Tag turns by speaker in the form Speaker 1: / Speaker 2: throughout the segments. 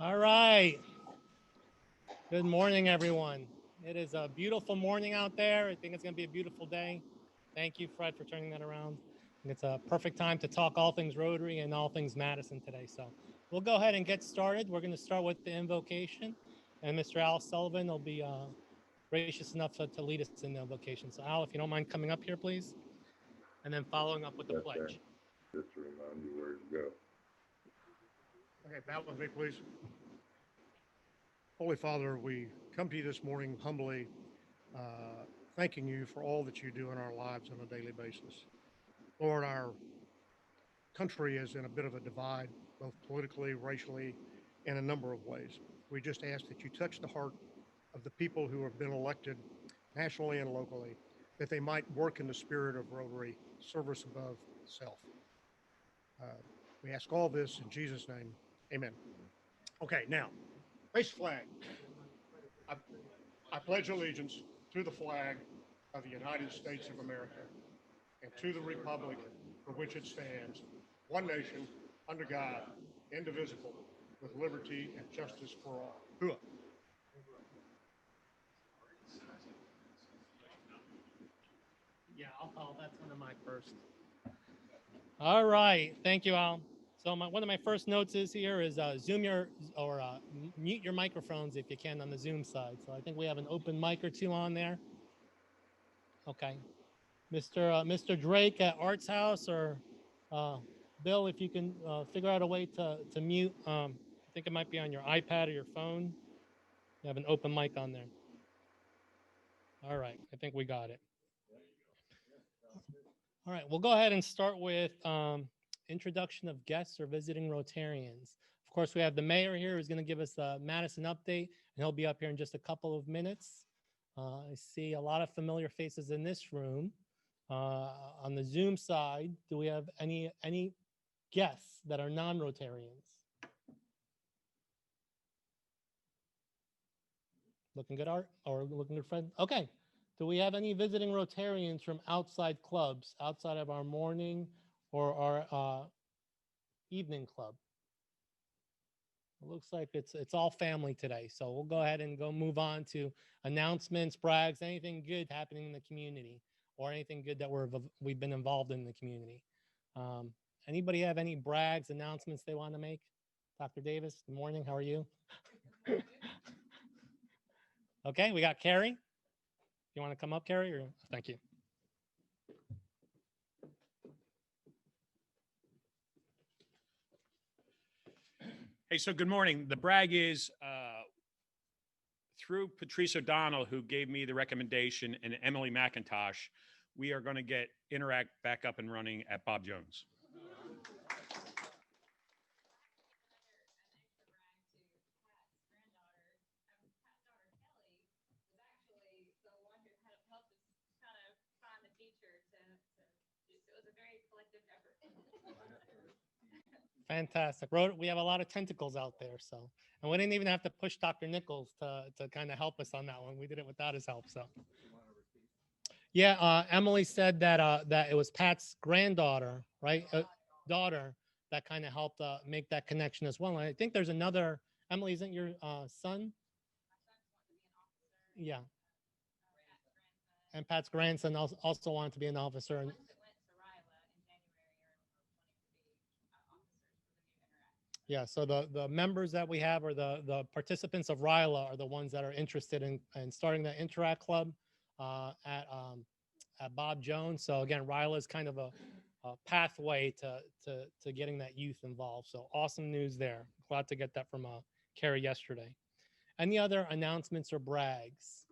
Speaker 1: All right. Good morning, everyone. It is a beautiful morning out there. I think it's going to be a beautiful day. Thank you, Fred, for turning that around. And it's a perfect time to talk all things Rotary and all things Madison today. So we'll go ahead and get started. We're going to start with the invocation, and Mr. Al Sullivan will be gracious enough to lead us in the invocation. So, Al, if you don't mind coming up here, please, and then following up with the
Speaker 2: Yes, sir.
Speaker 1: pledge.
Speaker 2: Just to remind you where to go.
Speaker 3: Okay, bow with me, please. Holy Father, we come to you this morning humbly, thanking you for all that you do in our lives on a daily basis. Lord, our country is in a bit of a divide, both politically, racially, in a number of ways. We just ask that you touch the heart of the people who have been elected nationally and locally, that they might work in the spirit of Rotary, service above self. Uh, we ask all this in Jesus' name. Amen. Okay, now, raise the flag. I, I pledge allegiance to the flag of the United States of America and to the republic for which it stands, one nation, under God, indivisible, with liberty and justice for all. Hua.
Speaker 1: Yeah, that's one of my first. All right. Thank you, Al. So one of my first notes is here is zoom your or mute your microphones if you can on the Zoom side. So I think we have an open mic or two on there. Okay. Mr. Drake at Arts House or Bill, if you can figure out a way to mute. I think it might be on your iPad or your phone. You have an open mic on there. All right. I think we got it. All right. We'll go ahead and start with introduction of guests or visiting Rotarians. Of course, we have the mayor here who's going to give us the Madison update, and he'll be up here in just a couple of minutes. I see a lot of familiar faces in this room. On the Zoom side, do we have any guests that are non-Rotarians? Looking good, Art? Or looking good, Fred? Okay. Do we have any visiting Rotarians from outside clubs, outside of our morning or our evening club? It looks like it's all family today. So we'll go ahead and move on to announcements, brags, anything good happening in the community or anything good that we've been involved in the community. Anybody have any brags, announcements they want to make? Dr. Davis, good morning. How are you? Okay, we got Carrie. You want to come up, Carrie? Or thank you.
Speaker 4: Hey, so good morning. The brag is through Patrice O'Donnell, who gave me the recommendation, and Emily McIntosh, we are going to get Interact back up and running at Bob Jones.
Speaker 1: Fantastic. We have a lot of tentacles out there, so, and we didn't even have to push Dr. Nichols to kind of help us on that one. We did it without his help. So, yeah, Emily said that that it was Pat's granddaughter, right, daughter, that kind of helped make that connection as well. And I think there's another. Emily, isn't your son? Yeah. And Pat's grandson also wanted to be an officer. And yeah, so the members that we have or the participants of RILA are the ones that are interested in starting the Interact Club at Bob Jones. So again, RILA is kind of a pathway to getting that youth involved. So awesome news there. Glad to get that from Carrie yesterday. Any other announcements or brags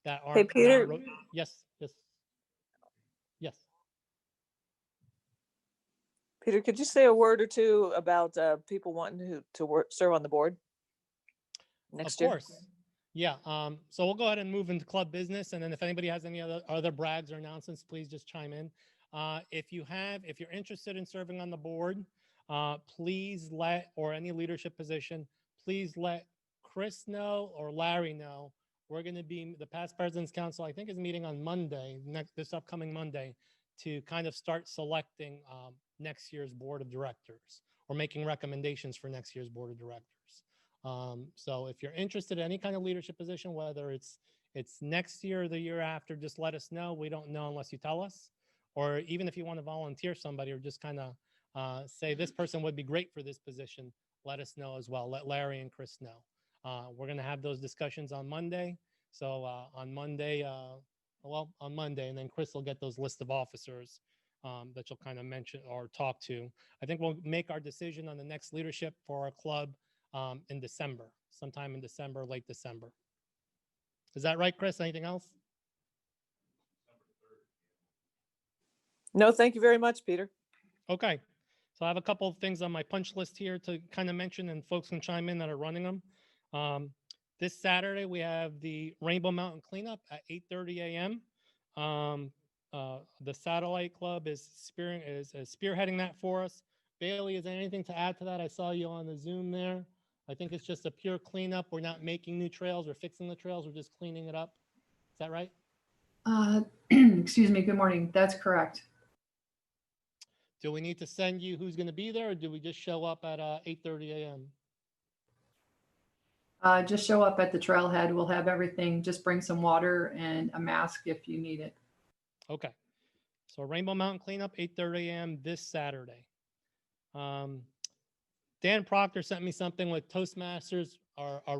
Speaker 1: that are?
Speaker 5: Hey, Peter.
Speaker 1: Yes.
Speaker 5: Peter, could you say a word or two about people wanting to serve on the board next year?
Speaker 1: Of course. Yeah. So we'll go ahead and move into club business, and then if anybody has any other brags or announcements, please just chime in. If you're interested in serving on the board, please or any leadership position, please let Chris know or Larry know. We're going to be, the Past President's Council, I think, is meeting on Monday, this upcoming Monday, to kind of start selecting next year's board of directors or making recommendations for next year's board of directors. So if you're interested in any kind of leadership position, whether it's next year or the year after, just let us know. We don't know unless you tell us. Or even if you want to volunteer somebody or just kind of say this person would be great for this position, let us know as well. Let Larry and Chris know. We're going to have those discussions on Monday. So on Monday, and then Chris will get those list of officers that you'll kind of mention or talk to. I think we'll make our decision on the next leadership for our club in December, sometime in December, late December. Is that right, Chris? Anything else?
Speaker 5: No, thank you very much, Peter.
Speaker 1: Okay. So I have a couple of things on my punch list here to kind of mention, and folks can chime in that are running them. This Saturday, we have the Rainbow Mountain Cleanup at 8:30 a.m. The Satellite Club is spearheading that for us. Bailey, is there anything to add to that? I saw you on the Zoom there. I think it's just a pure cleanup. We're not making new trails or fixing the trails. We're just cleaning it up. Is that right?
Speaker 6: Excuse me. Good morning. That's correct.
Speaker 1: Do we need to send you who's going to be there, or do we just show up at 8:30 a.m.?
Speaker 6: Just show up at the trailhead. We'll have everything. Just bring some water and a mask if you need it.
Speaker 1: Okay. So Rainbow Mountain Cleanup, 8:30 a.m. this Saturday. Dan Proctor sent me something with Toastmasters.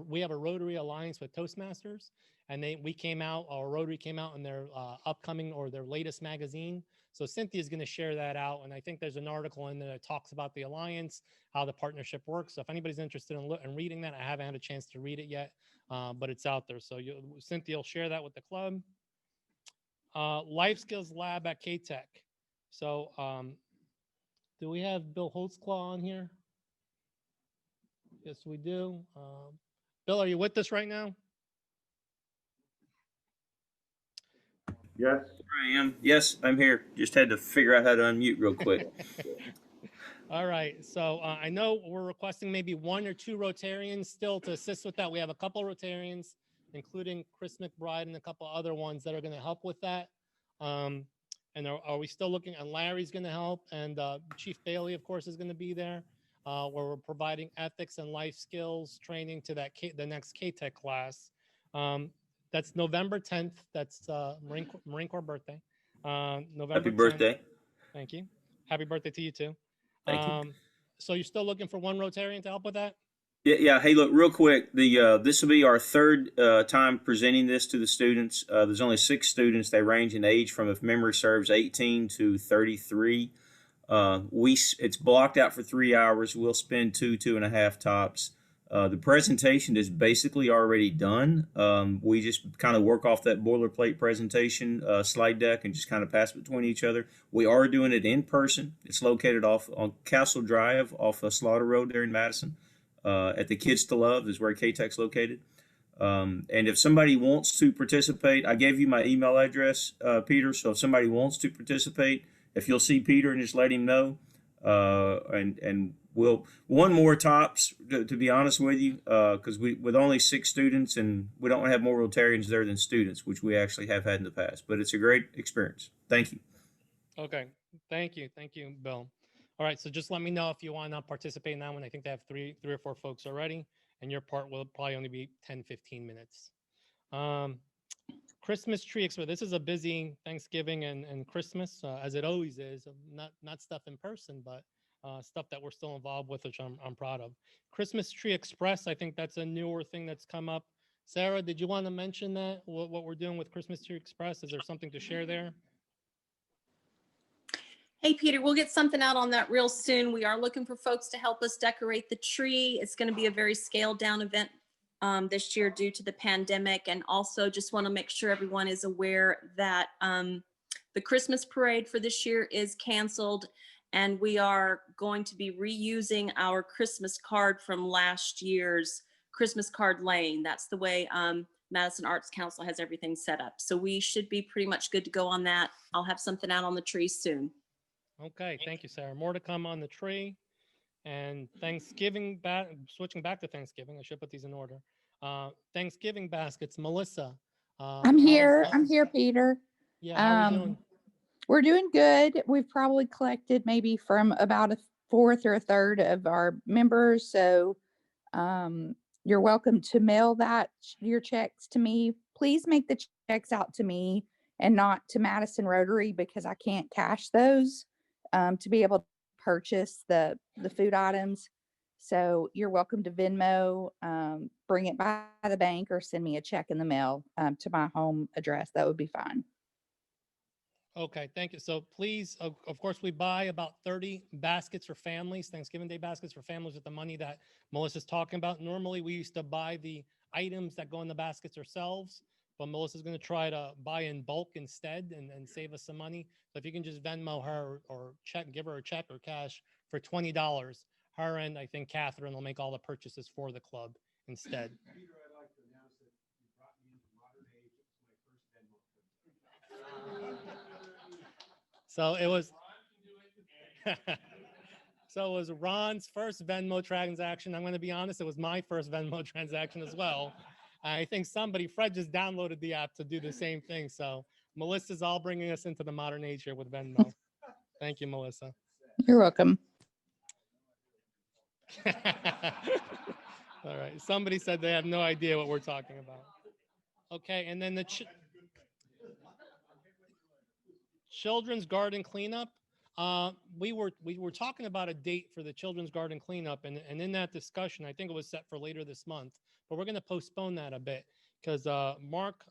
Speaker 1: We have a Rotary alliance with Toastmasters, and our Rotary came out in their upcoming or their latest magazine. So Cynthia's going to share that out, and I think there's an article in there that talks about the alliance, how the partnership works. So if anybody's interested in reading that, I haven't had a chance to read it yet, but it's out there. So Cynthia will share that with the club. Life Skills Lab at K-Tech. So do we have Bill Holtzclaw on here? Yes, we do. Bill, are you with us right now?
Speaker 2: Yes.
Speaker 7: I am. Yes, I'm here. Just had to figure out how to unmute real quick.
Speaker 1: All right. So I know we're requesting maybe 1 or 2 Rotarians still to assist with that. We have a couple Rotarians, including Chris McBride and a couple other ones that are going to help with that. And are we still looking? And Larry's going to help, and Chief Bailey, of course, is going to be there. Where we're providing ethics and life skills training to the next K-Tech class. That's November 10th. That's Marine Corps birthday. November
Speaker 7: Happy
Speaker 1: 10th.
Speaker 7: birthday.
Speaker 1: Thank you. Happy birthday to you too.
Speaker 7: Thank you.
Speaker 1: So you're still looking for 1 Rotarian to help with that?
Speaker 7: Yeah. Hey, look, real quick. This will be our third time presenting this to the students. There's only 6 students. They range in age from, if memory serves, 18 to 33. It's blocked out for 3 hours. We'll spend 2.5 tops. The presentation is basically already done. We just kind of work off that boilerplate presentation slide deck and just kind of pass between each other. We are doing it in person. It's located on Castle Drive off of Slaughter Road there in Madison. At the Kids to Love is where K-Tech's located. And if somebody wants to participate, I gave you my email address, Peter. So if somebody wants to participate, if you'll see Peter and just let him know, and we'll 1 more tops to be honest with you, because with only 6 students, and we don't have more Rotarians there than students, which we actually have had in the past. But it's a great experience. Thank you.
Speaker 1: Okay, thank you, Bill. All right, so just let me know if you want to participate in that one. I think they have 3 or 4 folks already, and your part will probably only be 10-15 minutes. Christmas tree expo. This is a busy Thanksgiving and Christmas, as it always is. Not stuff in person, but stuff that we're still involved with, which I'm proud of. Christmas Tree Express. I think that's a newer thing that's come up. Sarah, did you want to mention that? What we're doing with Christmas Tree Express? Is there something to share there?
Speaker 8: Hey, Peter, we'll get something out on that real soon. We are looking for folks to help us decorate the tree. It's going to be a very scaled down event this year due to the pandemic. And also just want to make sure everyone is aware that the Christmas parade for this year is canceled, and we are going to be reusing our Christmas card from last year's Christmas card lane. That's the way Madison Arts Council has everything set up. So we should be pretty much good to go on that. I'll have something out on the tree soon.
Speaker 1: Okay, thank you, Sarah. More to come on the tree. And Thanksgiving, switching back to Thanksgiving, I should put these in order. Thanksgiving baskets, Melissa.
Speaker 9: I'm here, Peter.
Speaker 1: Yeah, how are we doing?
Speaker 9: We're doing good. We've probably collected maybe from about a fourth or a third of our members. So you're welcome to mail your checks to me. Please make the checks out to me and not to Madison Rotary because I can't cash those to be able to purchase the food items. So you're welcome to Venmo, bring it by the bank, or send me a check in the mail to my home address. That would be fine.
Speaker 1: Okay, thank you. So please, of course, we buy about 30 baskets for families, Thanksgiving Day baskets for families with the money that Melissa's talking about. Normally, we used to buy the items that go in the baskets ourselves, but Melissa's going to try to buy in bulk instead and save us some money. So if you can just Venmo her or give her a check or cash for $20, her and I think Catherine will make all the purchases for the club instead.
Speaker 10: Peter, I'd like to announce that you brought me into modern age. It's my first Venmo.
Speaker 1: So it was, so it was Ron's first Venmo transaction. I'm going to be honest, it was my first Venmo transaction as well. I think Fred just downloaded the app to do the same thing. So Melissa's all bringing us into the modern age here with Venmo. Thank you, Melissa.
Speaker 9: You're welcome.
Speaker 1: All right. Somebody said they have no idea what we're talking about. Okay. And then the children's garden cleanup. We were talking about a date for the children's garden cleanup, and in that discussion, I think it was set for later this month, but we're going to postpone that a bit because Mark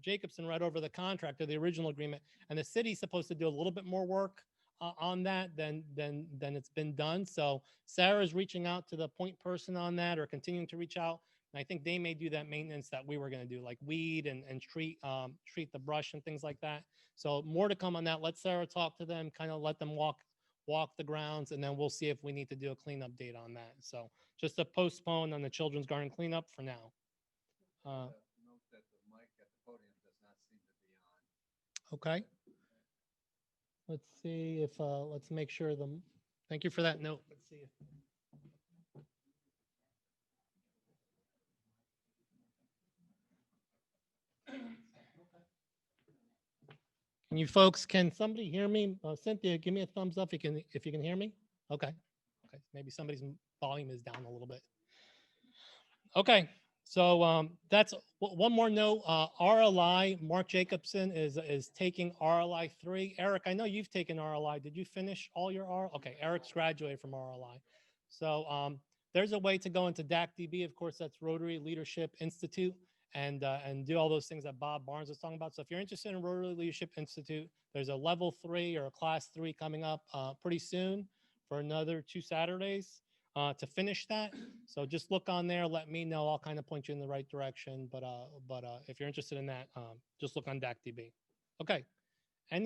Speaker 1: Jacobson read over the contract of the original agreement, and the city's supposed to do a little bit more work on that than it's been done. So Sarah's reaching out to the point person on that, or continuing to reach out. And I think they may do that maintenance that we were going to do, like weed and treat the brush and things like that. So more to come on that. Let Sarah talk to them, kind of let them walk the grounds, and then we'll see if we need to do a cleanup date on that. So just a postpone on the children's garden cleanup for now.
Speaker 10: Note that the mic at the podium does not seem to be on.
Speaker 1: Okay. Let's see if let's make sure thank you for that note. Let's see if. Can you folks, can somebody hear me? Cynthia, give me a thumbs up if you can hear me. Okay. Okay. Maybe somebody's volume is down a little bit. Okay. So that's one more note. RLI, Mark Jacobson is taking RLI 3. Eric, I know you've taken RLI. Did you finish all your RLI? Okay. Eric's graduated from RLI. So there's a way to go into DAC-DB. Of course, that's Rotary Leadership Institute. And do all those things that Bob Barnes was talking about. So if you're interested in Rotary Leadership Institute, there's a level 3 or a class 3 coming up pretty soon for another 2 Saturdays to finish that. So just look on there, let me know. I'll kind of point you in the right direction. But if you're interested in that, just look on DAC-DB. Okay.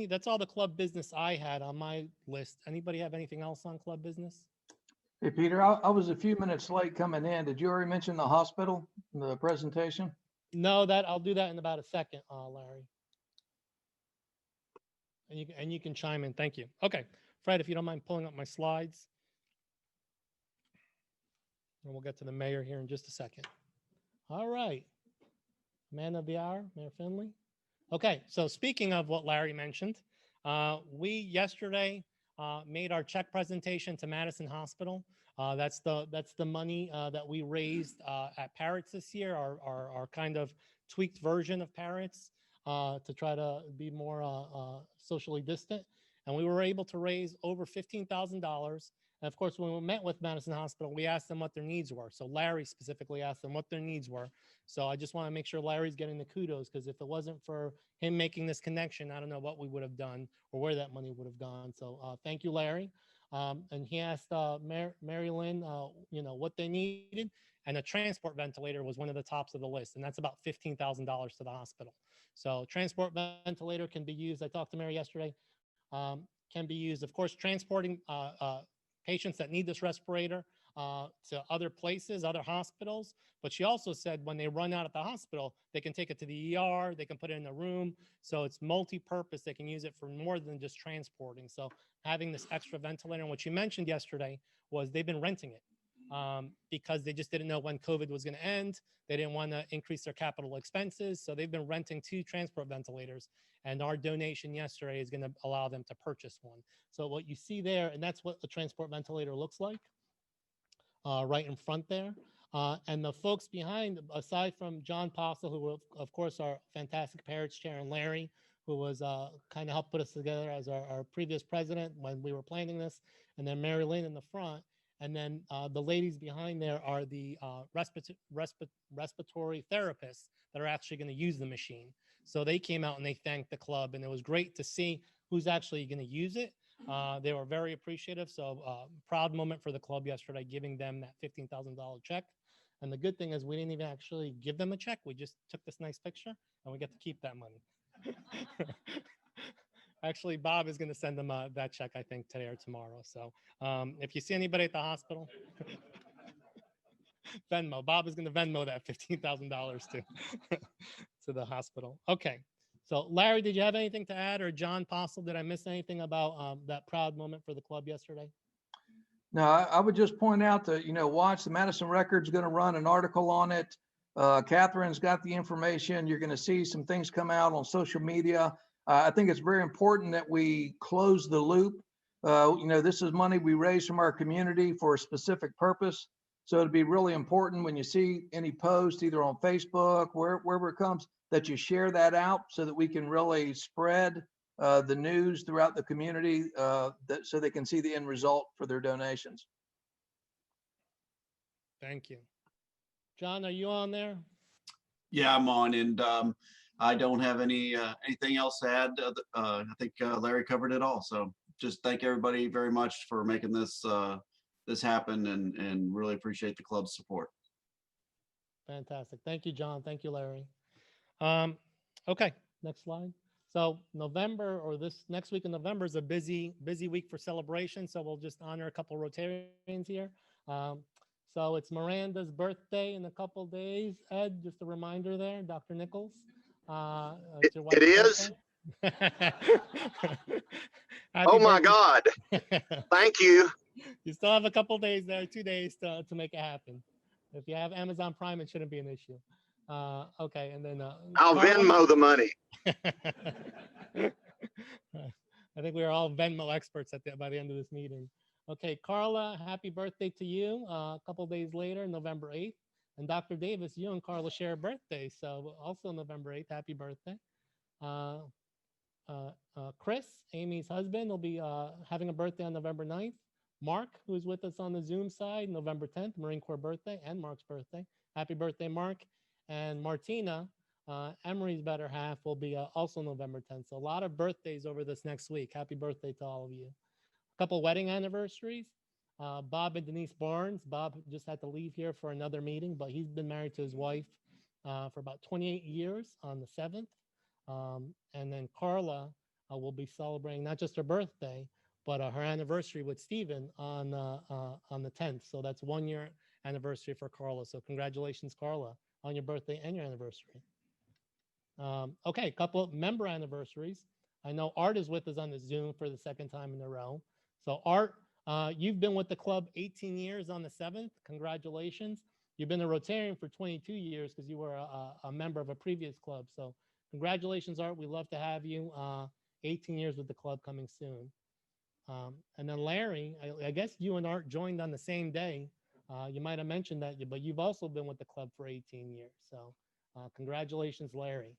Speaker 1: That's all the club business I had on my list. Anybody have anything else on club business?
Speaker 11: Hey, Peter, I was a few minutes late coming in. Did you already mention the hospital, the presentation?
Speaker 1: No, I'll do that in about a second, Larry. And you can chime in. Thank you. Okay, Fred, if you don't mind pulling up my slides, and we'll get to the mayor here in just a second. All right, man of the hour, Mayor Finley. Okay, so speaking of what Larry mentioned, we yesterday made our check presentation to Madison Hospital. That's the money that we raised at Parrots this year, our kind of tweaked version of Parrots to try to be more socially distant. And we were able to raise over $15,000. And of course, when we met with Madison Hospital, we asked them what their needs were. So Larry specifically asked them what their needs were. So I just want to make sure Larry's getting the kudos, because if it wasn't for him making this connection, I don't know what we would have done or where that money would have gone. So thank you, Larry. And he asked Mary Lynn, what they needed. And a transport ventilator was one of the tops of the list. And that's about $15,000 to the hospital. So transport ventilator can be used. I talked to Mary yesterday. Can be used, of course, transporting patients that need this respirator to other places, other hospitals. But she also said when they run out at the hospital, they can take it to the ER, they can put it in a room. So it's multi-purpose. They can use it for more than just transporting. So having this extra ventilator, and what she mentioned yesterday was they've been renting it. because they just didn't know when COVID was going to end. They didn't want to increase their capital expenses. So they've been renting 2 transport ventilators, and our donation yesterday is going to allow them to purchase one. So what you see there, and that's what the transport ventilator looks like right in front there. And the folks behind, aside from John Postle, who will, of course, our fantastic Parrots Chair, and Larry, who was kind of helped put us together as our previous president when we were planning this, and then Mary Lynn in the front. And then the ladies behind there are the respiratory therapists that are actually going to use the machine. So they came out and they thanked the club, and it was great to see who's actually going to use it. They were very appreciative. So proud moment for the club yesterday, giving them that $15,000 check. And the good thing is we didn't even actually give them a check. We just took this nice picture and we get to keep that money. Actually, Bob is going to send them that check, I think, today or tomorrow. So if you see anybody at the hospital, Venmo. Bob is going to Venmo that $15,000 to the hospital. Okay. So Larry, did you have anything to add, or John Postle, did I miss anything about that proud moment for the club yesterday?
Speaker 11: No, I would just point out that, watch the Madison Record's going to run an article on it. Catherine's got the information. You're going to see some things come out on social media. I think it's very important that we close the loop. This is money we raise from our community for a specific purpose. So it'd be really important when you see any post, either on Facebook, wherever it comes, that you share that out so that we can really spread the news throughout the community so they can see the end result for their donations.
Speaker 1: Thank you. John, are you on there?
Speaker 12: Yeah, I'm on, and I don't have anything else to add. I think Larry covered it all. So just thank everybody very much for making this this happen, and really appreciate the club's support.
Speaker 1: Fantastic. Thank you, John. Thank you, Larry. Okay, next slide. So November, or this next week in November, is a busy week for celebration. So we'll just honor a couple Rotarians here. So it's Miranda's birthday in a couple days. Ed, just a reminder there, Dr. Nichols.
Speaker 13: It is? Oh my God. Thank you.
Speaker 1: You still have a couple days there, 2 days to make it happen. If you have Amazon Prime, it shouldn't be an issue. Okay, and then
Speaker 13: I'll Venmo the money.
Speaker 1: I think we are all Venmo experts by the end of this meeting. Okay, Carla, happy birthday to you. A couple days later, November 8th. And Dr. Davis, you and Carla share a birthday. So also November 8th, happy birthday. Chris, Amy's husband, will be having a birthday on November 9th. Mark, who's with us on the Zoom side, November 10th, Marine Corps birthday, and Mark's birthday. Happy birthday, Mark. And Martina, Emery's better half, will be also November 10th. So a lot of birthdays over this next week. Happy birthday to all of you. A couple wedding anniversaries. Bob and Denise Barnes. Bob just had to leave here for another meeting, but he's been married to his wife for about 28 years on the 7th. And then Carla will be celebrating not just her birthday, but her anniversary with Stephen on the 10th. So that's 1 year anniversary for Carla. So congratulations, Carla, on your birthday and your anniversary. Okay, a couple of member anniversaries. I know Art is with us on the Zoom for the second time in a row. So Art, you've been with the club 18 years on the 7th. Congratulations. You've been a Rotarian for 22 years because you were a member of a previous club. So congratulations, Art. We love to have you. 18 years with the club coming soon. And then Larry, I guess you and Art joined on the same day. You might have mentioned that, but you've also been with the club for 18 years. So congratulations, Larry.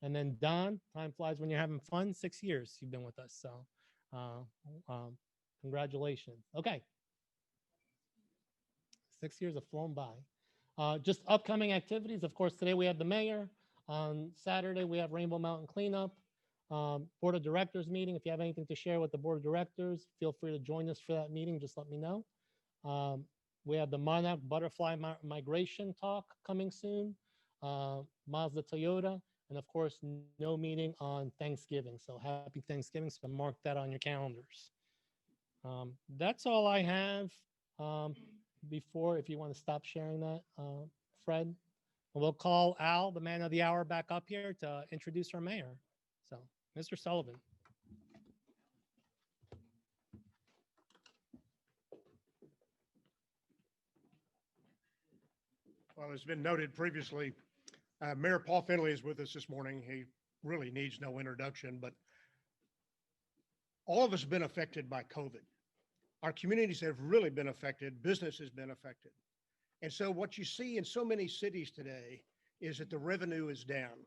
Speaker 1: And then Don, time flies when you're having fun. 6 years you've been with us. So congratulations. Okay. 6 years have flown by. Just upcoming activities. Of course, today we have the mayor. On Saturday, we have Rainbow Mountain Cleanup. Board of Directors meeting. If you have anything to share with the Board of Directors, feel free to join us for that meeting. Just let me know. We have the Monarch Butterfly Migration Talk coming soon. Mazda Toyota. And of course, no meeting on Thanksgiving. So happy Thanksgiving. So mark that on your calendars. That's all I have before, if you want to stop sharing that, Fred. And we'll call Al, the man of the hour, back up here to introduce our mayor. So, Mr. Sullivan.
Speaker 3: Well, it's been noted previously, Mayor Paul Finley is with us this morning. He really needs no introduction, but all of us have been affected by COVID. Our communities have really been affected. Business has been affected. And so what you see in so many cities today is that the revenue is down.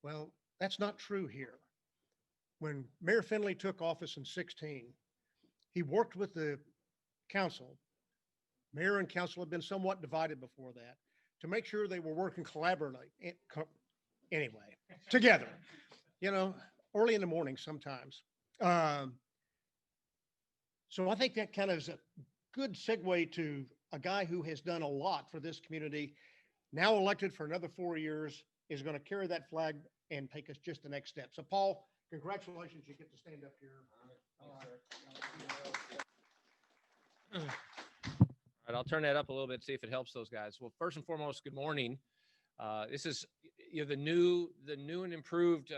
Speaker 3: Well, that's not true here. When Mayor Finley took office in 2016, he worked with the council. Mayor and council had been somewhat divided before that to make sure they were working collaboratively. Anyway, together, early in the morning sometimes. So I think that kind of is a good segue to a guy who has done a lot for this community, now elected for another 4 years, is going to carry that flag and take us just the next step. So Paul, congratulations, you get to stand up here.
Speaker 14: All right, I'll turn that up a little bit, see if it helps those guys. Well, first and foremost, good morning. This is the new and improved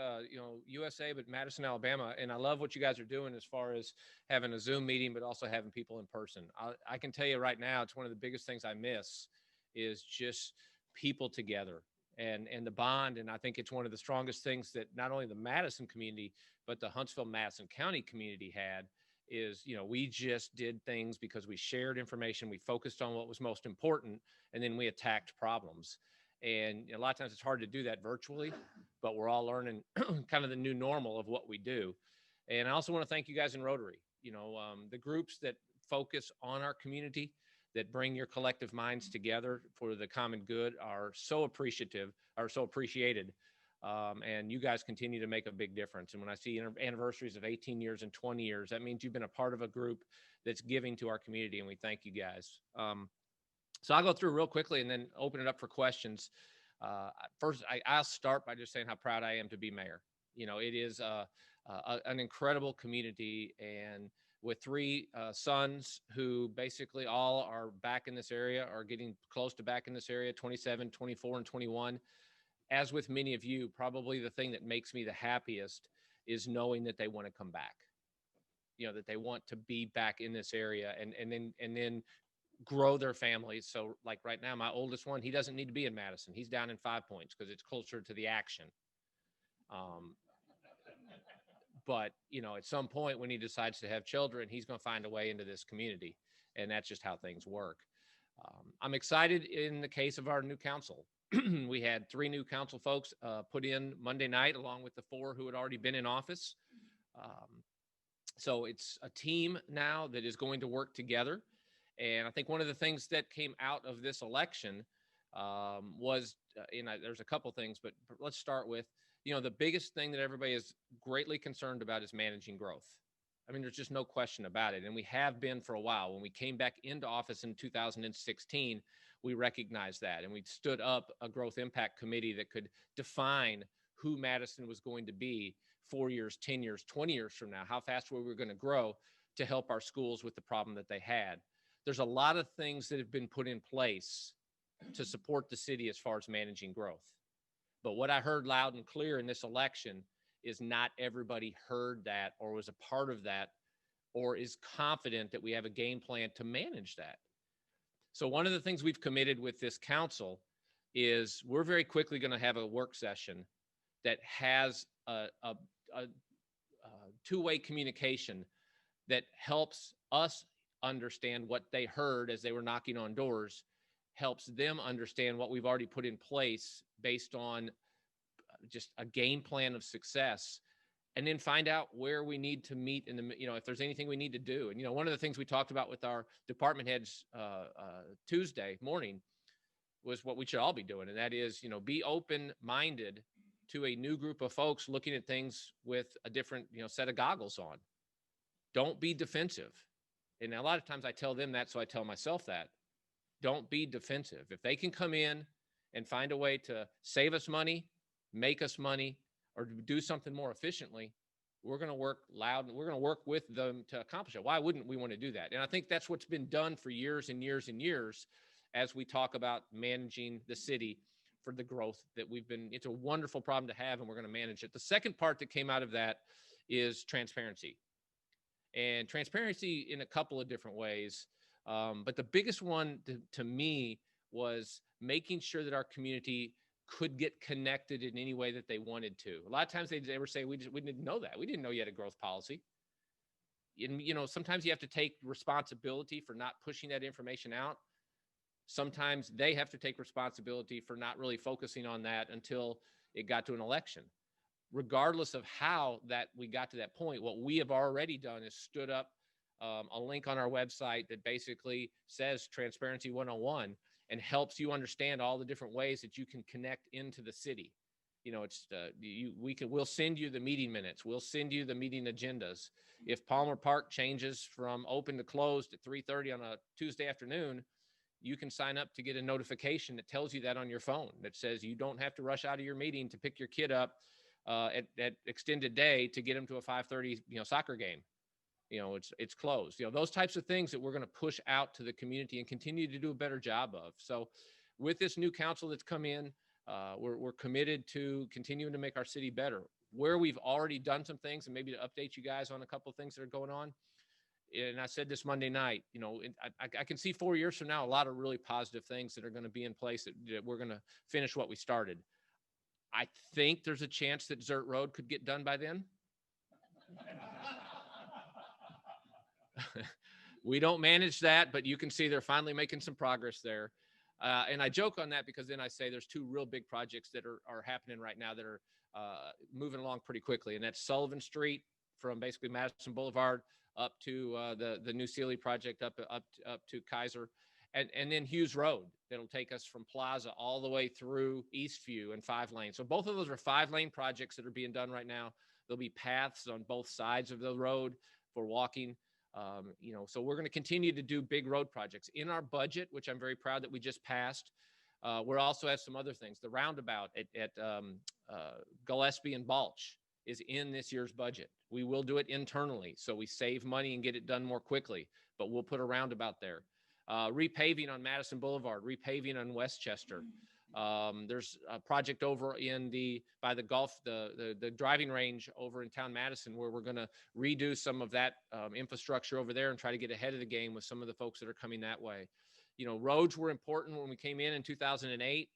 Speaker 14: USA, but Madison, Alabama, and I love what you guys are doing as far as having a Zoom meeting, but also having people in person. I can tell you right now, it's one of the biggest things I miss is just people together and the bond. And I think it's one of the strongest things that not only the Madison community, but the Huntsville-Madison County community had is, we just did things because we shared information, we focused on what was most important, and then we attacked problems. And a lot of times it's hard to do that virtually, but we're all learning kind of the new normal of what we do. And I also want to thank you guys in Rotary, the groups that focus on our community, that bring your collective minds together for the common good are so appreciated. And you guys continue to make a big difference. And when I see anniversaries of 18 years and 20 years, that means you've been a part of a group that's giving to our community, and we thank you guys. So I'll go through real quickly and then open it up for questions. First, I'll start by just saying how proud I am to be mayor. It is an incredible community, and with 3 sons who basically all are back in this area, are getting close to back in this area, 27, 24, and 21. As with many of you, probably the thing that makes me the happiest is knowing that they want to come back, that they want to be back in this area and then grow their families. So like right now, my oldest one, he doesn't need to be in Madison. He's down in 5 Points because it's closer to the action. But, at some point when he decides to have children, he's going to find a way into this community. And that's just how things work. I'm excited in the case of our new council. We had 3 new council folks put in Monday night, along with the 4 who had already been in office. So it's a team now that is going to work together. And I think one of the things that came out of this election was, there's a couple things, but let's start with, the biggest thing that everybody is greatly concerned about is managing growth. I mean, there's just no question about it. And we have been for a while. When we came back into office in 2016, we recognized that. And we stood up a growth impact committee that could define who Madison was going to be 4 years, 10 years, 20 years from now, how fast we were going to grow to help our schools with the problem that they had. There's a lot of things that have been put in place to support the city as far as managing growth. But what I heard loud and clear in this election is not everybody heard that or was a part of that or is confident that we have a game plan to manage that. So one of the things we've committed with this council is we're very quickly going to have a work session that has a two-way communication that helps us understand what they heard as they were knocking on doors, helps them understand what we've already put in place based on just a game plan of success, and then find out where we need to meet in the, if there's anything we need to do. And, one of the things we talked about with our department heads Tuesday morning was what we should all be doing. And that is, be open-minded to a new group of folks looking at things with a different, set of goggles on. Don't be defensive. And a lot of times I tell them that, so I tell myself that. Don't be defensive. If they can come in and find a way to save us money, make us money, or do something more efficiently, we're going to work loud and we're going to work with them to accomplish it. Why wouldn't we want to do that? And I think that's what's been done for years and years and years as we talk about managing the city for the growth that it's a wonderful problem to have, and we're going to manage it. The second part that came out of that is transparency. And transparency in a couple of different ways. But the biggest one to me was making sure that our community could get connected in any way that they wanted to. A lot of times they were saying, we didn't know that. We didn't know you had a growth policy. And, you know, sometimes you have to take responsibility for not pushing that information out. Sometimes they have to take responsibility for not really focusing on that until it got to an election. Regardless of how that we got to that point, what we have already done is stood up a link on our website that basically says Transparency 101 and helps you understand all the different ways that you can connect into the city. You know, it's we'll send you the meeting minutes. We'll send you the meeting agendas. If Palmer Park changes from open to closed at 3:30 on a Tuesday afternoon, you can sign up to get a notification that tells you that on your phone that says you don't have to rush out of your meeting to pick your kid up at extended day to get them to a 5:30 soccer game. You know, it's closed. You know, those types of things that we're going to push out to the community and continue to do a better job of. So with this new council that's come in, we're committed to continuing to make our city better. Where we've already done some things, and maybe to update you guys on a couple of things that are going on. And I said this Monday night, you know, I can see 4 years from now, a lot of really positive things that are going to be in place that we're going to finish what we started. I think there's a chance that Zert Road could get done by then. We don't manage that, but you can see they're finally making some progress there. And I joke on that because then I say there's two real big projects that are happening right now that are moving along pretty quickly. And that's Sullivan Street from basically Madison Boulevard up to the new Sealy project up to Kaiser. And then Hughes Road that'll take us from Plaza all the way through Eastview and 5 lanes. So both of those are 5-lane projects that are being done right now. There'll be paths on both sides of the road for walking. You know, so we're going to continue to do big road projects in our budget, which I'm very proud that we just passed. We're also have some other things. The roundabout at Gillespie and Balch is in this year's budget. We will do it internally, so we save money and get it done more quickly, but we'll put a roundabout there. Repaving on Madison Boulevard, repaving on Westchester. There's a project over by the driving range over in town Madison where we're going to redo some of that infrastructure over there and try to get ahead of the game with some of the folks that are coming that way. You know, roads were important when we came in 2008.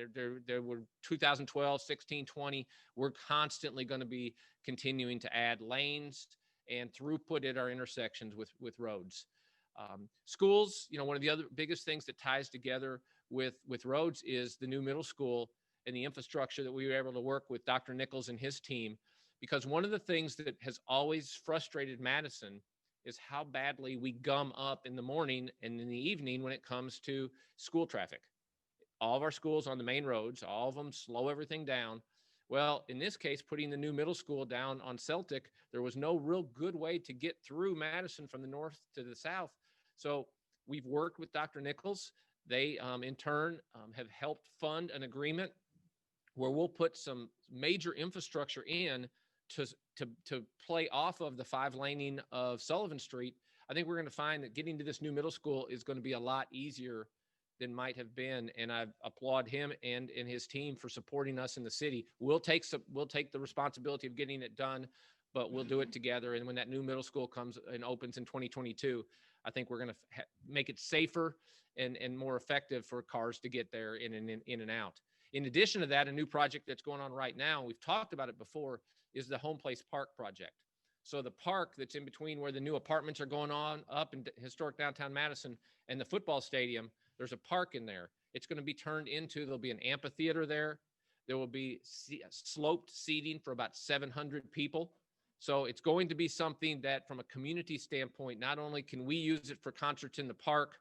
Speaker 14: There were 2012, 16, 20. We're constantly going to be continuing to add lanes and throughput at our intersections with roads. Schools, you know, one of the other biggest things that ties together with roads is the new middle school and the infrastructure that we were able to work with Dr. Nichols and his team, because one of the things that has always frustrated Madison is how badly we gum up in the morning and in the evening when it comes to school traffic. All of our schools on the main roads, all of them slow everything down. Well, in this case, putting the new middle school down on Celtic, there was no real good way to get through Madison from the north to the south. So we've worked with Dr. Nichols. They, in turn, have helped fund an agreement where we'll put some major infrastructure in to play off of the 5-laning of Sullivan Street. I think we're going to find that getting to this new middle school is going to be a lot easier than might have been. And I applaud him and his team for supporting us in the city. We'll take the responsibility of getting it done, but we'll do it together. And when that new middle school comes and opens in 2022, I think we're going to make it safer and more effective for cars to get there in and out. In addition to that, a new project that's going on right now, we've talked about it before, is the Home Place Park project. So the park that's in between where the new apartments are going on up in historic downtown Madison and the football stadium, there's a park in there. It's going to be turned into, there'll be an amphitheater there. There will be sloped seating for about 700 people. So it's going to be something that from a community standpoint, not only can we use it for concerts in the park,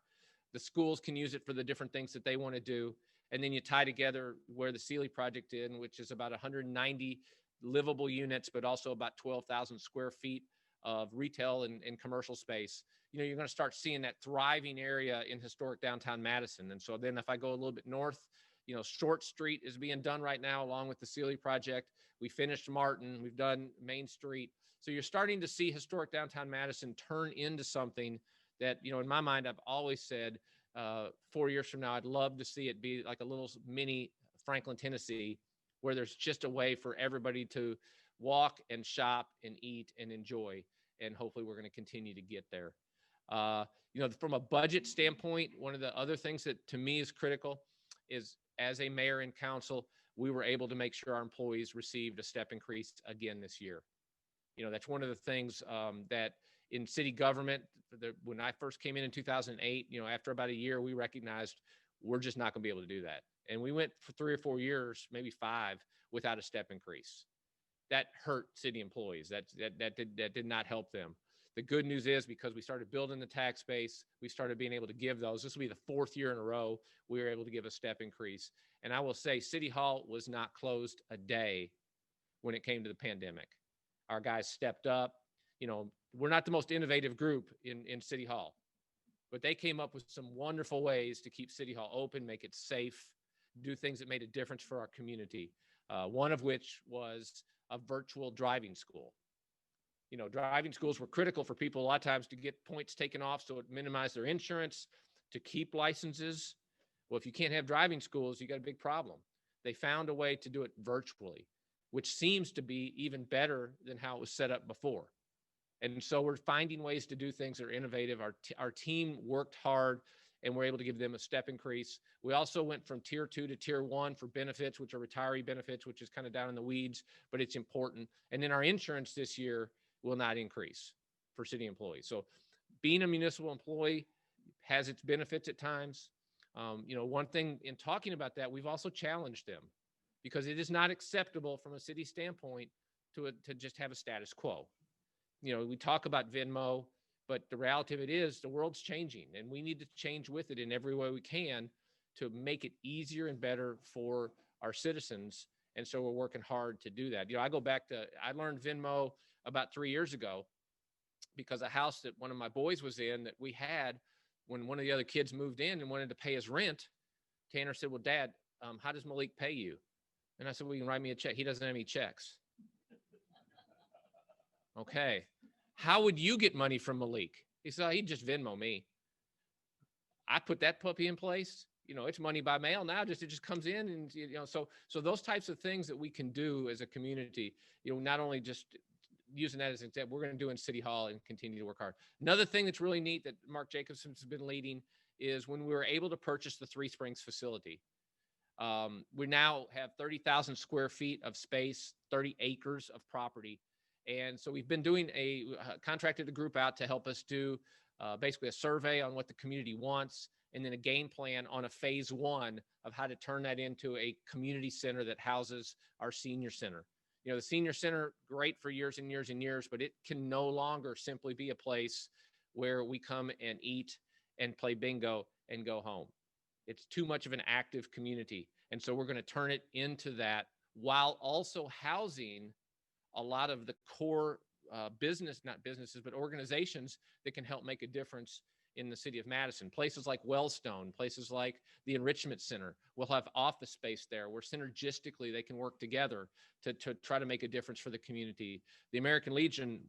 Speaker 14: the schools can use it for the different things that they want to do. And then you tie together where the Sealy project in, which is about 190 livable units, but also about 12,000 square feet of retail and commercial space. You know, you're going to start seeing that thriving area in historic downtown Madison. And so then if I go a little bit north, you know, Short Street is being done right now along with the Sealy project. We finished Martin, we've done Main Street. So you're starting to see historic downtown Madison turn into something that, you know, in my mind, I've always said 4 years from now, I'd love to see it be like a little mini Franklin, Tennessee, where there's just a way for everybody to walk and shop and eat and enjoy. And hopefully we're going to continue to get there. From a budget standpoint, one of the other things that to me is critical is as a mayor and council, we were able to make sure our employees received a step increase again this year. That's one of the things that in city government, when I first came in 2008, after about a year, we recognized we're just not going to be able to do that. And we went for 3 or 4 years, maybe 5, without a step increase. That hurt city employees. That did not help them. The good news is because we started building the tax base, we started being able to give those. This will be the 4th year in a row we were able to give a step increase. And I will say City Hall was not closed a day when it came to the pandemic. Our guys stepped up. We're not the most innovative group in City Hall, but they came up with some wonderful ways to keep City Hall open, make it safe, do things that made a difference for our community. One of which was a virtual driving school. Driving schools were critical for people a lot of times to get points taken off so it minimized their insurance, to keep licenses. Well, if you can't have driving schools, you got a big problem. They found a way to do it virtually, which seems to be even better than how it was set up before. And so we're finding ways to do things that are innovative. Our team worked hard and we're able to give them a step increase. We also went from tier 2 to tier 1 for benefits, which are retiree benefits, which is kind of down in the weeds, but it's important. And then our insurance this year will not increase for city employees. So being a municipal employee has its benefits at times. One thing in talking about that, we've also challenged them because it is not acceptable from a city standpoint to just have a status quo. We talk about Venmo, but the reality of it is the world's changing and we need to change with it in every way we can to make it easier and better for our citizens. And so we're working hard to do that. I go back to, I learned Venmo about 3 years ago because a house that one of my boys was in that we had when one of the other kids moved in and wanted to pay his rent, Tanner said, well, Dad, how does Malik pay you? And I said, well, you can write me a check. He doesn't have any checks. Okay. How would you get money from Malik? He said, he'd just Venmo me. I put that puppy in place. It's money by mail now. It just comes in, and so those types of things that we can do as a community. Not only just using that as an example, we're going to do in City Hall and continue to work hard. Another thing that's really neat that Mark Jacobson has been leading is when we were able to purchase the Three Springs facility. We now have 30,000 square feet of space, 30 acres of property. And so we've been doing contracted a group out to help us do basically a survey on what the community wants, and then a game plan on a phase 1 of how to turn that into a community center that houses our senior center. The senior center, great for years and years and years, but it can no longer simply be a place where we come and eat and play bingo and go home. It's too much of an active community. And so we're going to turn it into that while also housing a lot of the core not businesses, but organizations that can help make a difference in the city of Madison. Places like Wellstone, places like the Enrichment Center will have office space there where synergistically they can work together to try to make a difference for the community. The American Legion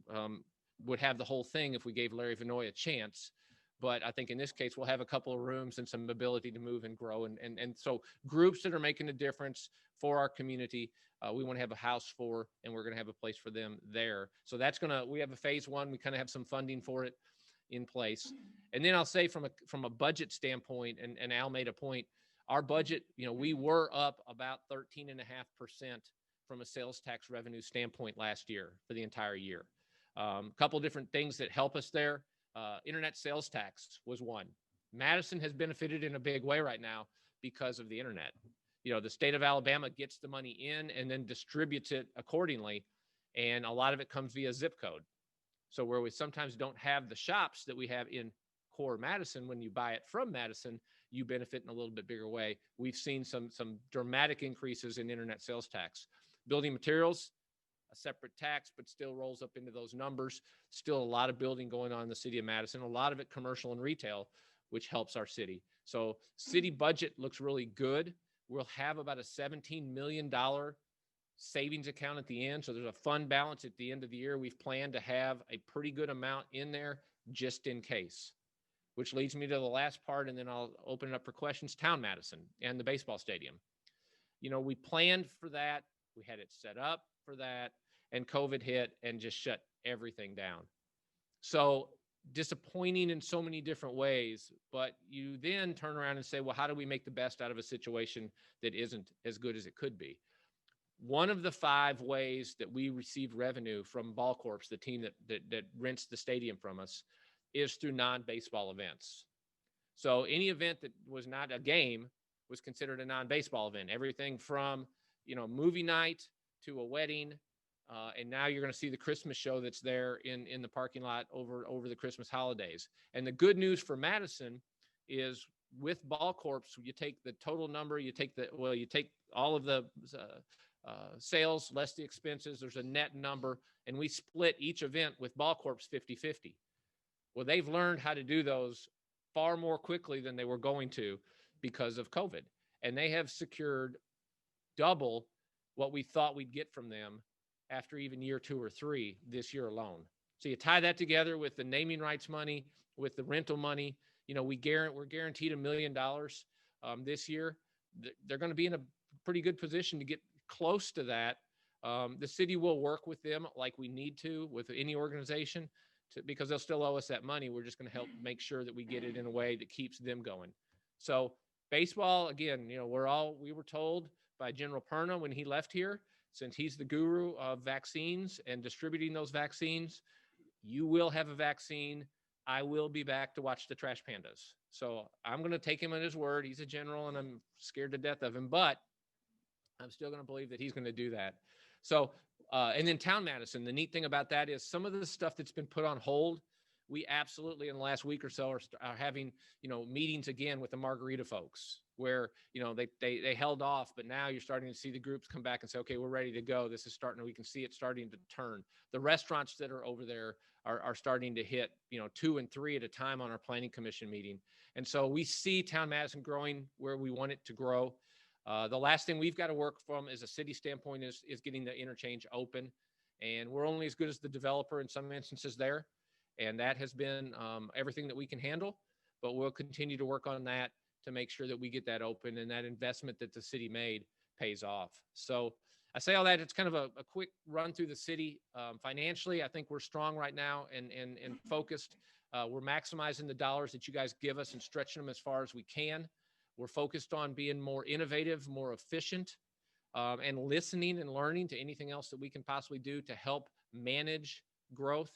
Speaker 14: would have the whole thing if we gave Larry Vinoy a chance. But I think in this case, we'll have a couple of rooms and some ability to move and grow. And so groups that are making a difference for our community, we want to have a house for, and we're going to have a place for them there. So we have a phase 1. We kind of have some funding for it in place. And then I'll say from a budget standpoint, and Al made a point, our budget, we were up about 13.5% from a sales tax revenue standpoint last year for the entire year. A couple of different things that help us there. Internet sales tax was one. Madison has benefited in a big way right now because of the internet. The state of Alabama gets the money in and then distributes it accordingly. And a lot of it comes via zip code. So where we sometimes don't have the shops that we have in core Madison, when you buy it from Madison, you benefit in a little bit bigger way. We've seen some dramatic increases in internet sales tax. Building materials, a separate tax, but still rolls up into those numbers. Still a lot of building going on in the city of Madison, a lot of it commercial and retail, which helps our city. So city budget looks really good. We'll have about a $17 million savings account at the end. So there's a fund balance at the end of the year. We've planned to have a pretty good amount in there just in case, which leads me to the last part, and then I'll open it up for questions. Town Madison and the baseball stadium. We planned for that. We had it set up for that, and COVID hit and just shut everything down. So disappointing in so many different ways, but you then turn around and say, well, how do we make the best out of a situation that isn't as good as it could be? One of the 5 ways that we receive revenue from Ball Corps, the team that rents the stadium from us, is through non-baseball events. So any event that was not a game was considered a non-baseball event. Everything from, movie night to a wedding. And now you're going to see the Christmas show that's there in the parking lot over the Christmas holidays. And the good news for Madison is with Ball Corps, you take the total number, you take all of the sales less the expenses. There's a net number, and we split each event with Ball Corps 50-50. Well, they've learned how to do those far more quickly than they were going to because of COVID. And they have secured double what we thought we'd get from them after even year 2 or 3 this year alone. So you tie that together with the naming rights money, with the rental money, we're guaranteed $1 million this year. They're going to be in a pretty good position to get close to that. The city will work with them like we need to with any organization because they'll still owe us that money. We're just going to help make sure that we get it in a way that keeps them going. So baseball, again, we were told by General Perna when he left here, since he's the guru of vaccines and distributing those vaccines, you will have a vaccine. I will be back to watch the Trash Pandas. So I'm going to take him at his word. He's a general and I'm scared to death of him, but I'm still going to believe that he's going to do that. So, and then Town Madison, the neat thing about that is some of the stuff that's been put on hold, we absolutely in the last week or so are having, meetings again with the margarita folks where, they held off, but now you're starting to see the groups come back and say, okay, we're ready to go. This is starting, we can see it starting to turn. The restaurants that are over there are starting to hit, 2 and 3 at a time on our planning commission meeting. And so we see Town Madison growing where we want it to grow. The last thing we've got to work from as a city standpoint is getting the interchange open. And we're only as good as the developer in some instances there. And that has been everything that we can handle, but we'll continue to work on that to make sure that we get that open and that investment that the city made pays off. So I say all that, it's kind of a quick run through the city. Financially, I think we're strong right now and focused. We're maximizing the dollars that you guys give us and stretching them as far as we can. We're focused on being more innovative, more efficient, and listening and learning to anything else that we can possibly do to help manage growth.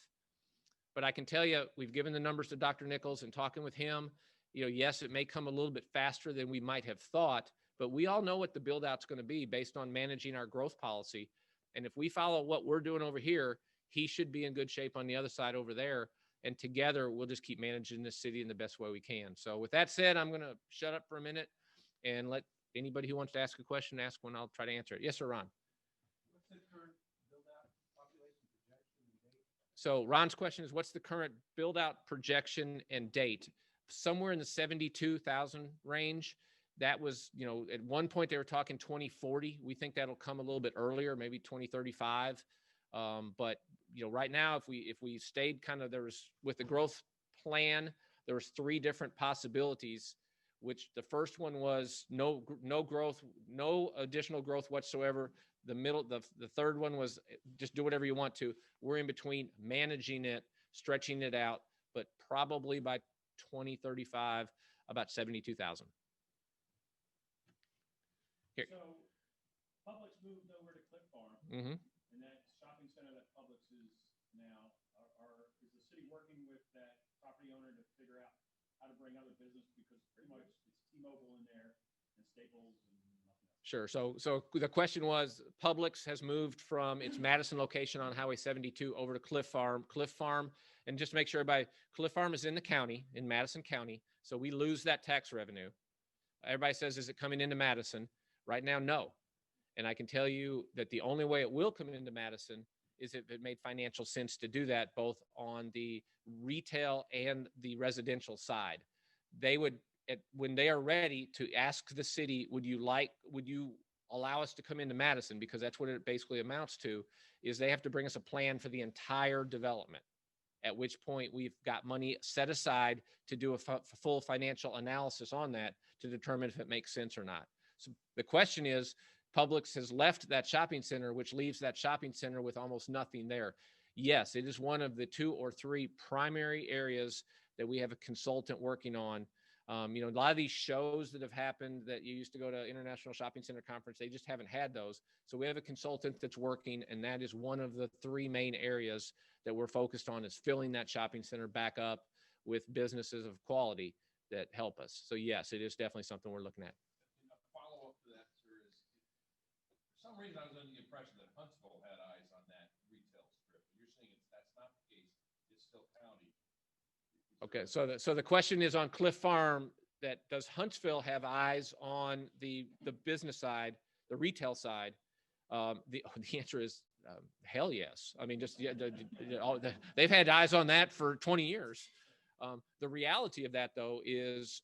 Speaker 14: But I can tell you, we've given the numbers to Dr. Nichols and talking with him, yes, it may come a little bit faster than we might have thought, but we all know what the build out's going to be based on managing our growth policy. And if we follow what we're doing over here, he should be in good shape on the other side over there. And together, we'll just keep managing this city in the best way we can. So with that said, I'm going to shut up for a minute and let anybody who wants to ask a question, ask one. I'll try to answer it. Yes, sir, Ron.
Speaker 10: What's the current build-out population projection and date?
Speaker 14: So Ron's question is, what's the current build-out projection and date? Somewhere in the 72,000 range. That was, at one point they were talking 2040. We think that'll come a little bit earlier, maybe 2035. But right now, if we stayed with the growth plan, there was 3 different possibilities, which the first one was no growth, no additional growth whatsoever. The third one was just do whatever you want to. We're in between managing it, stretching it out, but probably by 2035, about 72,000. Here.
Speaker 4: So Publix moved over to Cliff Farm,
Speaker 14: Mm-hmm.
Speaker 4: and that shopping center that Publix is now, is the city working with that property owner to figure out how to bring other business, because pretty much it's T-Mobile in there and Staples and nothing else.
Speaker 14: Sure. So the question was, Publix has moved from its Madison location on Highway 72 over to Cliff Farm. Cliff Farm, and just to make sure everybody, Cliff Farm is in the county, in Madison County, so we lose that tax revenue. Everybody says, is it coming into Madison? Right now, no. And I can tell you that the only way it will come into Madison is if it made financial sense to do that, both on the retail and the residential side. They would, when they are ready to ask the city, would you allow us to come into Madison? Because that's what it basically amounts to, is they have to bring us a plan for the entire development, at which point we've got money set aside to do a full financial analysis on that to determine if it makes sense or not. So the question is, Publix has left that shopping center, which leaves that shopping center with almost nothing there. yes, it is one of the 2 or 3 primary areas that we have a consultant working on. A lot of these shows that have happened that you used to go to International Shopping Center Conference, they just haven't had those. So we have a consultant that's working, and that is one of the 3 main areas that we're focused on, is filling that shopping center back up with businesses of quality that help us. So yes, it is definitely something we're looking at.
Speaker 15: A follow-up to that, sir, is for some reason I was under the impression that Huntsville had eyes on that retail strip. You're saying that's not the case. It's still county.
Speaker 14: Okay, so the question is on Cliff Farm, that does Huntsville have eyes on the business side, the retail side? The answer is hell yes. I mean, just they've had eyes on that for 20 years. The reality of that, though, is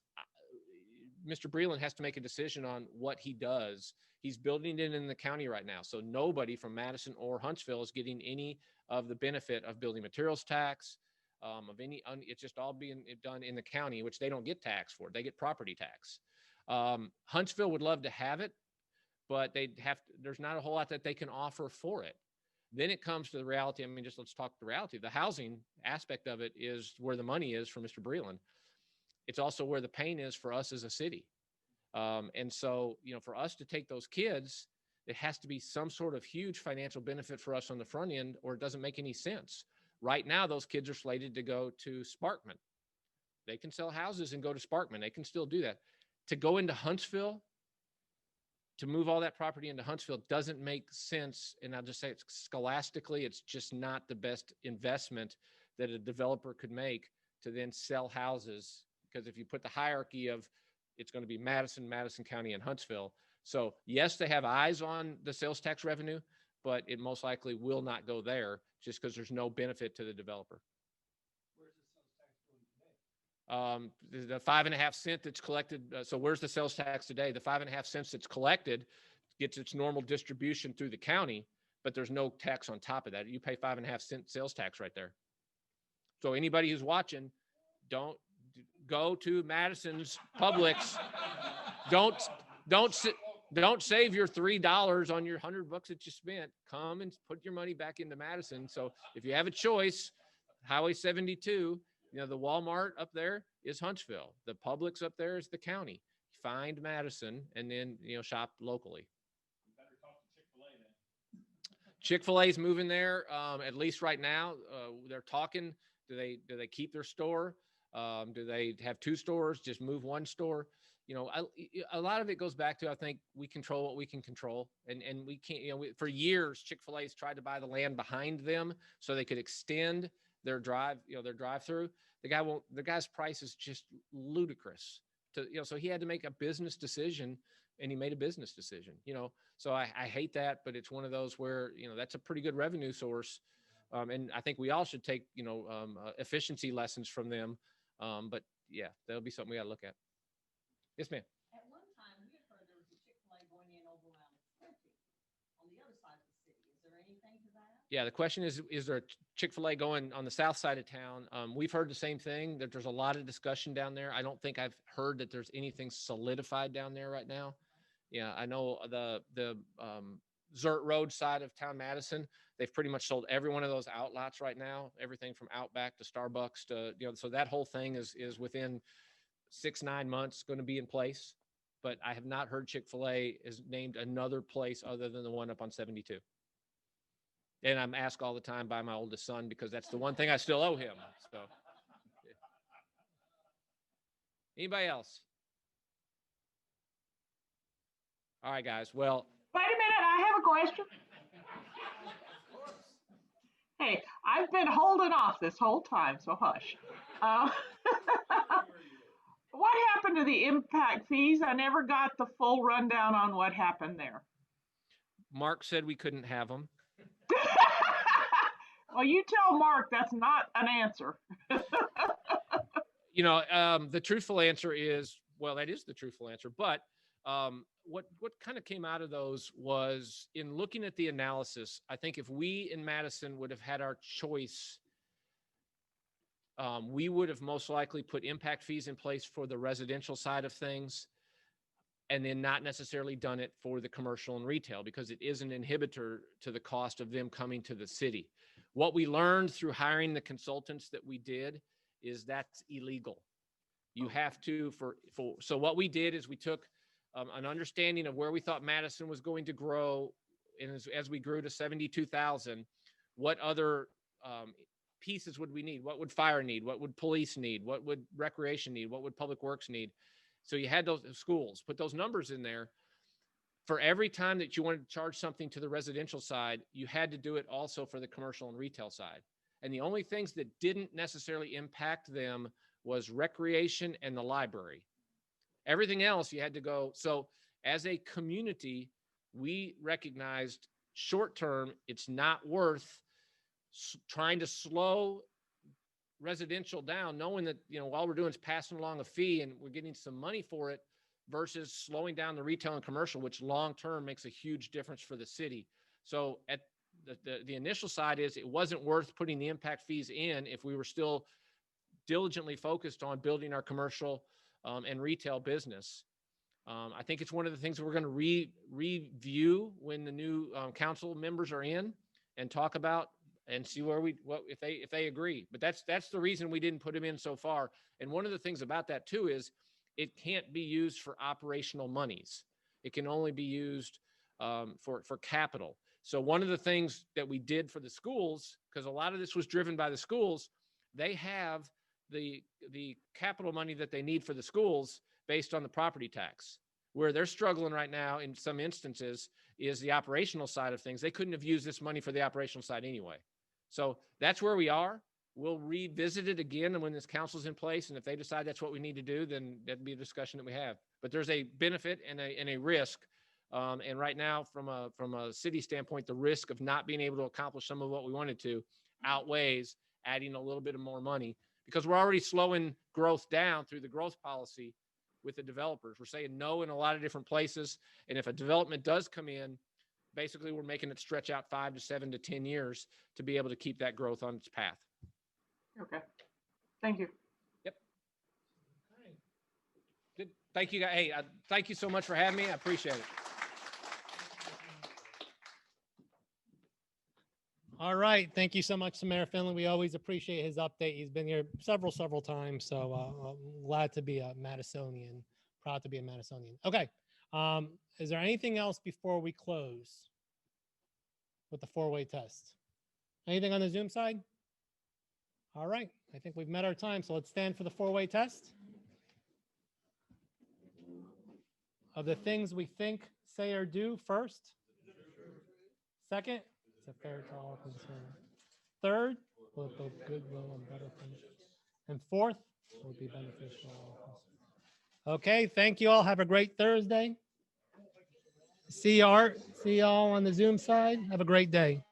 Speaker 14: Mr. Breland has to make a decision on what he does. He's building it in the county right now, so nobody from Madison or Huntsville is getting any of the benefit of building materials tax. It's just all being done in the county, which they don't get taxed for. They get property tax. Huntsville would love to have it, but there's not a whole lot that they can offer for it. Then it comes to the reality. I mean, let's talk the reality. The housing aspect of it is where the money is for Mr. Breland. It's also where the pain is for us as a city. And so, for us to take those kids, it has to be some sort of huge financial benefit for us on the front end, or it doesn't make any sense. Right now, those kids are slated to go to Sparkman. They can sell houses and go to Sparkman. They can still do that. To go into Huntsville, to move all that property into Huntsville doesn't make sense. And I'll just say it's scholastically, it's just not the best investment that a developer could make to then sell houses. Because if you put the hierarchy of, it's going to be Madison, Madison County, and Huntsville. So yes, they have eyes on the sales tax revenue, but it most likely will not go there just because there's no benefit to the developer.
Speaker 15: Where's the sales tax going today?
Speaker 14: The 5.5 cents that's collected. So where's the sales tax today? The 5.5 cents that's collected gets its normal distribution through the county, but there's no tax on top of that. You pay 5.5 cent sales tax right there. So anybody who's watching, don't go to Madison's Publix. Don't save your $3 on your $100 that you spent. Come and put your money back into Madison. So if you have a choice, Highway 72, the Walmart up there is Huntsville. The Publix up there is the county. Find Madison and then, shop locally.
Speaker 4: You better talk to Chick-fil-A then.
Speaker 14: Chick-fil-A's moving there, at least right now. They're talking. Do they keep their store? Do they have 2 stores? Just move 1 store? A lot of it goes back to, I think we control what we can control, and we can't. For years, Chick-fil-A's tried to buy the land behind them so they could extend their drive-through. The guy's price is just ludicrous. So he had to make a business decision, and he made a business decision. So I hate that, but it's one of those where that's a pretty good revenue source, and I think we all should take efficiency lessons from them. But yeah, that'll be something we got to look at. Yes, ma'am.
Speaker 16: At one time, we had heard there was a Chick-fil-A going in over around 20 on the other side of the city. Is there anything to that?
Speaker 14: Yeah, the question is there a Chick-fil-A going on the south side of town? We've heard the same thing, that there's a lot of discussion down there. I don't think I've heard that there's anything solidified down there right now. Yeah, I know the Zert Road side of town, Madison, they've pretty much sold every one of those outlots right now, everything from Outback to Starbucks to, so that whole thing is within 6-9 months going to be in place. But I have not heard Chick-fil-A is named another place other than the one up on 72. And I'm asked all the time by my oldest son because that's the one thing I still owe him. So, yeah. Anybody else? All right, guys. Well,
Speaker 17: wait a minute. I have a question. Hey, I've been holding off this whole time, so hush. What happened to the impact fees? I never got the full rundown on what happened there.
Speaker 14: Mark said we couldn't have them.
Speaker 17: Well, you tell Mark that's not an answer.
Speaker 14: The truthful answer is, well, that is the truthful answer. But what kind of came out of those was, in looking at the analysis, I think if we in Madison would have had our choice, we would have most likely put impact fees in place for the residential side of things, and then not necessarily done it for the commercial and retail, because it is an inhibitor to the cost of them coming to the city. What we learned through hiring the consultants that we did is that's illegal. You have to, so what we did is we took an understanding of where we thought Madison was going to grow. And as we grew to 72,000, what other pieces would we need? What would fire need? What would police need? What would recreation need? What would public works need? So you had those schools, put those numbers in there. For every time that you wanted to charge something to the residential side, you had to do it also for the commercial and retail side. And the only things that didn't necessarily impact them was recreation and the library. Everything else you had to go. So as a community, we recognized short term, it's not worth trying to slow residential down, knowing that, you know, all we're doing is passing along a fee and we're getting some money for it, versus slowing down the retail and commercial, which long-term makes a huge difference for the city. So at the initial side is it wasn't worth putting the impact fees in if we were still diligently focused on building our commercial and retail business. I think it's one of the things that we're going to review when the new council members are in and talk about and see where if they agree. But that's the reason we didn't put them in so far. And one of the things about that too is it can't be used for operational monies. It can only be used for capital. So one of the things that we did for the schools, because a lot of this was driven by the schools, they have the capital money that they need for the schools based on the property tax. Where they're struggling right now in some instances is the operational side of things. They couldn't have used this money for the operational side anyway. So that's where we are. We'll revisit it again when this council's in place. And if they decide that's what we need to do, then that'd be a discussion that we have. But there's a benefit and a risk. And right now, from a city standpoint, the risk of not being able to accomplish some of what we wanted to outweighs adding a little bit of more money, because we're already slowing growth down through the growth policy with the developers. We're saying no in a lot of different places. And if a development does come in, basically we're making it stretch out 5 to 7 to 10 years to be able to keep that growth on its path.
Speaker 17: Okay. Thank you.
Speaker 14: Yep. Good. Thank you. Hey, thank you so much for having me. I appreciate it.
Speaker 1: All right. Thank you so much to Mayor Finley. We always appreciate his update. He's been here several times. So I'm glad to be a Madisonian, proud to be a Madisonian. Okay. Is there anything else before we close with the four-way test? Anything on the Zoom side? All right. I think we've met our time. So let's stand for the four-way test. Of the things we think, say, or do first. Second, it's a fair to all concerned. Third, will it build goodwill and better friendships. And fourth, will it be beneficial? Okay, thank you all. Have a great Thursday. See y'all on the Zoom side. Have a great day.